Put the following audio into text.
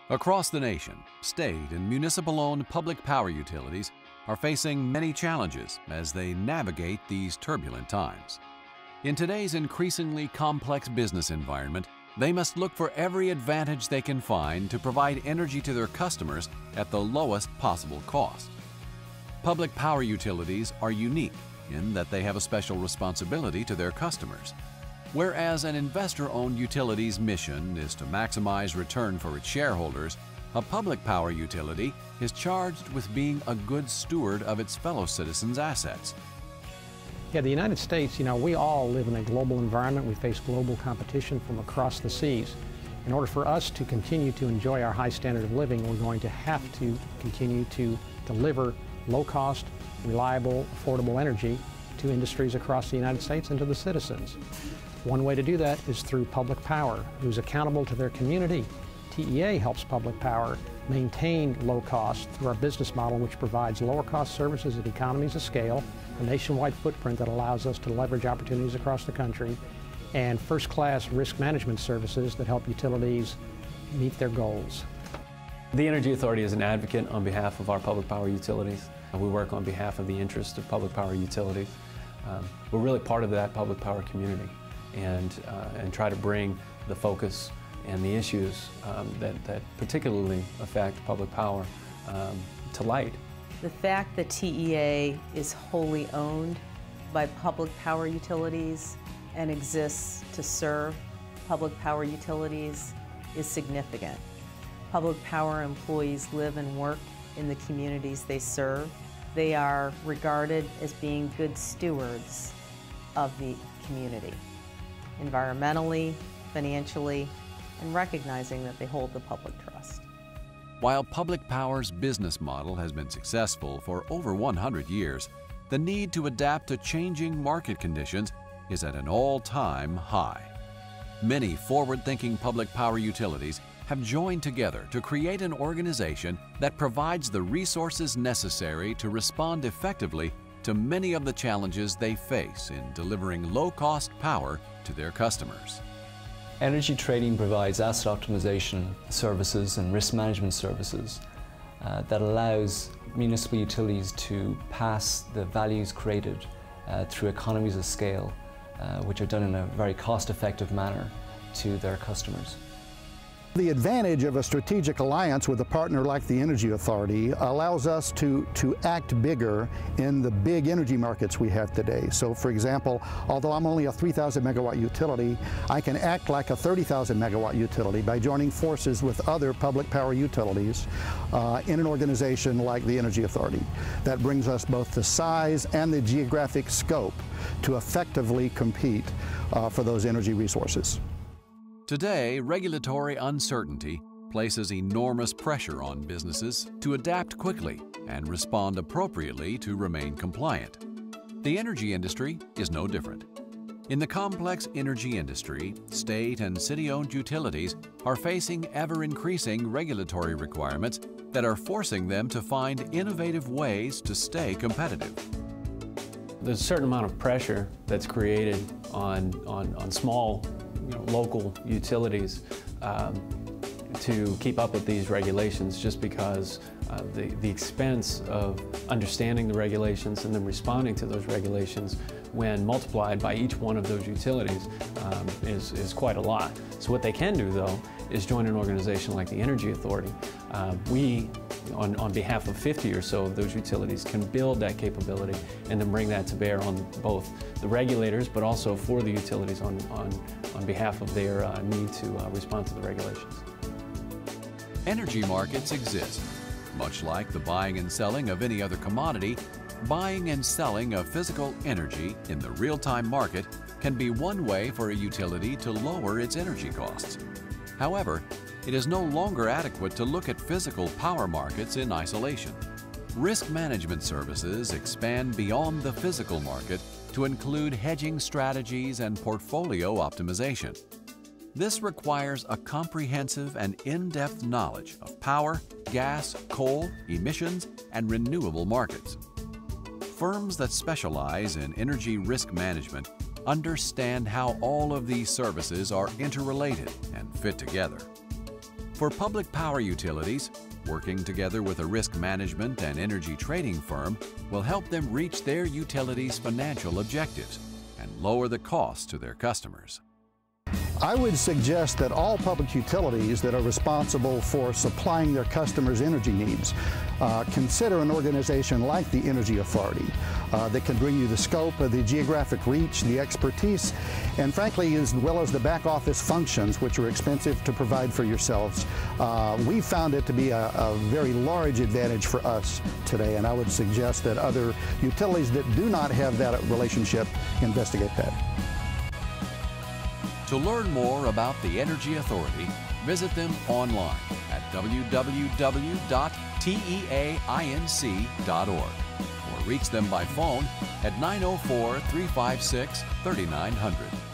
Across the nation, state and municipal-owned public power utilities are facing many challenges as they navigate these turbulent times. In today's increasingly complex business environment, they must look for every advantage they can find to provide energy to their customers at the lowest possible cost. Public power utilities are unique in that they have a special responsibility to their customers. Whereas an investor-owned utility's mission is to maximize return for its shareholders, a public power utility is charged with being a good steward of its fellow citizens' assets. Yeah, the United States, we all live in a global environment. We face global competition from across the seas. In order for us to continue to enjoy our high standard of living, we're going to have to continue to deliver low-cost, reliable, affordable energy to industries across the United States and to the citizens. One way to do that is through public power, who's accountable to their community. TEA helps public power maintain low cost through our business model, which provides lower cost services at economies of scale, a nationwide footprint that allows us to leverage opportunities across the country, and first-class risk management services that help utilities meet their goals. The Energy Authority is an advocate on behalf of our public power utilities. We work on behalf of the interests of public power utilities. We're really part of that public power community and try to bring the focus and the issues that particularly affect public power to light. The fact that TEA is wholly owned by public power utilities and exists to serve public power utilities is significant. Public power employees live and work in the communities they serve. They are regarded as being good stewards of the community, environmentally, financially, and recognizing that they hold the public trust. While public power's business model has been successful for over 100 years, the need to adapt to changing market conditions is at an all-time high. Many forward-thinking public power utilities have joined together to create an organization that provides the resources necessary to respond effectively to many of the challenges they face in delivering low-cost power to their customers. Energy trading provides asset optimization services and risk management services that allows municipal utilities to pass the values created through economies of scale, which are done in a very cost-effective manner to their customers. The advantage of a strategic alliance with a partner like the Energy Authority allows us to act bigger in the big energy markets we have today. So for example, although I'm only a 3,000 megawatt utility, I can act like a 30,000 megawatt utility by joining forces with other public power utilities in an organization like the Energy Authority. That brings us both the size and the geographic scope to effectively compete for those energy resources. Today, regulatory uncertainty places enormous pressure on businesses to adapt quickly and respond appropriately to remain compliant. The energy industry is no different. In the complex energy industry, state and city-owned utilities are facing ever-increasing regulatory requirements that are forcing them to find innovative ways to stay competitive. There's a certain amount of pressure that's created on small local utilities to keep up with these regulations, just because the expense of understanding the regulations and then responding to those regulations, when multiplied by each one of those utilities, is quite a lot. So what they can do, though, is join an organization like the Energy Authority. We, on behalf of 50 or so of those utilities, can build that capability and then bring that to bear on both the regulators, but also for the utilities on behalf of their need to respond to the regulations. Energy markets exist. Much like the buying and selling of any other commodity, buying and selling of physical energy in the real-time market can be one way for a utility to lower its energy costs. However, it is no longer adequate to look at physical power markets in isolation. Risk management services expand beyond the physical market to include hedging strategies and portfolio optimization. This requires a comprehensive and in-depth knowledge of power, gas, coal, emissions, and renewable markets. Firms that specialize in energy risk management understand how all of these services are interrelated and fit together. For public power utilities, working together with a risk management and energy trading firm will help them reach their utilities' financial objectives and lower the costs to their customers. I would suggest that all public utilities that are responsible for supplying their customers' energy needs consider an organization like the Energy Authority that can bring you the scope, the geographic reach, the expertise, and frankly, as well as the back office functions, which are expensive to provide for yourselves. We found it to be a very large advantage for us today, and I would suggest that other utilities that do not have that relationship investigate that. To learn more about the Energy Authority, visit them online at www.teainc.org or reach them by phone at 904-356-3900.